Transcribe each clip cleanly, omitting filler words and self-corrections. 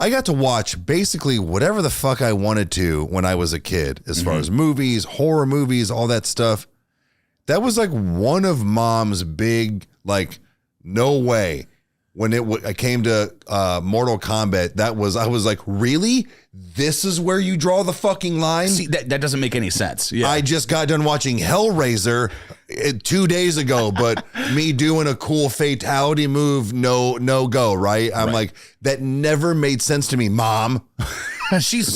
I got to watch basically whatever the fuck I wanted to when I was a kid, as far as movies, horror movies, all that stuff. That was like one of mom's big, like, no way. When I came to Mortal Kombat, I was like, really? This is where you draw the fucking line? See, that doesn't make any sense. Yeah. I just got done watching Hellraiser 2 days ago, but me doing a cool fatality move, no go, right? I'm like, that never made sense to me, Mom. She's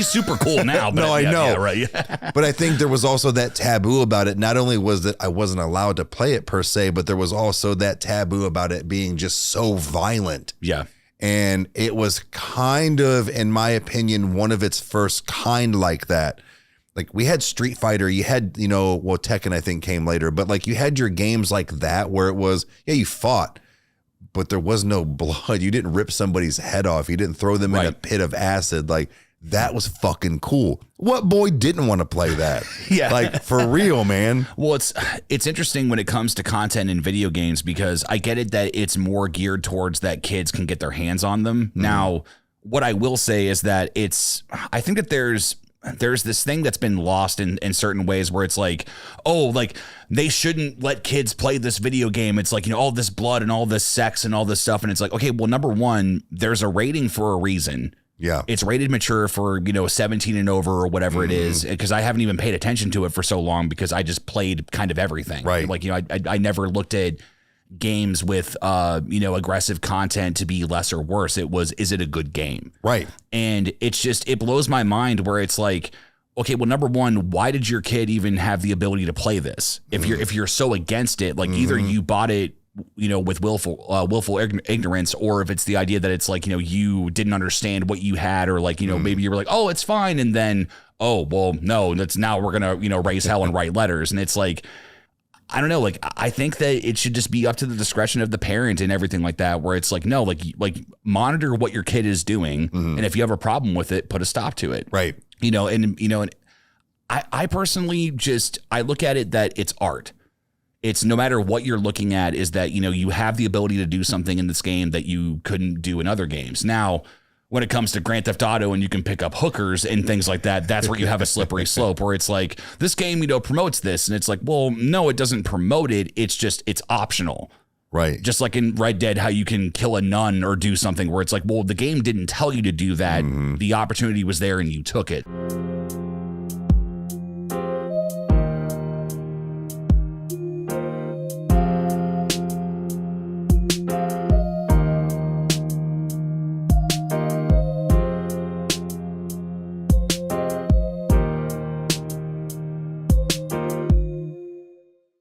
super cool now. But no, I know. Yeah, right. But I think there was also that taboo about it. Not only was that I wasn't allowed to play it per se, but there was also that taboo about it being just so violent. Yeah. And it was kind of, in my opinion, one of its first kind like that. Like we had Street Fighter, you had, Tekken I think came later, but like you had your games like that where it was, you fought, but there was no blood. You didn't rip somebody's head off. You didn't throw them in a pit of acid. Like that was fucking cool. What boy didn't want to play that? Yeah. Like for real, man. Well, it's interesting when it comes to content in video games because I get it that it's more geared towards that kids can get their hands on them. Now, what I will say is that I think that there's this thing that's been lost in certain ways where it's like, oh, like they shouldn't let kids play this video game. It's like, all this blood and all this sex and all this stuff. And it's like, okay, well, number one, there's a rating for a reason. Yeah. It's rated mature for, 17 and over or whatever it is. Because I haven't even paid attention to it for so long because I just played kind of everything. Right. Like, I never looked at games with, aggressive content to be less or worse. It was, is it a good game? Right. And it blows my mind where it's like, okay, well, number one, why did your kid even have the ability to play this? If you're so against it, like either you bought it, with willful ignorance, or if it's the idea that it's like, you didn't understand what you had, or like, maybe you were like, oh, it's fine. And then, oh, well, no, now we're going to, raise hell and write letters. And it's like, I don't know. Like, I think that it should just be up to the discretion of the parent and everything like that, where it's like, no, like monitor what your kid is doing. And if you have a problem with it, put a stop to it. Right. And I personally I look at it that it's art. It's no matter what you're looking at is that, you have the ability to do something in this game that you couldn't do in other games. Now, when it comes to Grand Theft Auto and you can pick up hookers and things like that, that's where you have a slippery slope where it's like, this game, promotes this. And it's like, well, no, it doesn't promote it. It's optional. Right. Just like in Red Dead, how you can kill a nun or do something where it's like, well, the game didn't tell you to do that. The opportunity was there and you took it.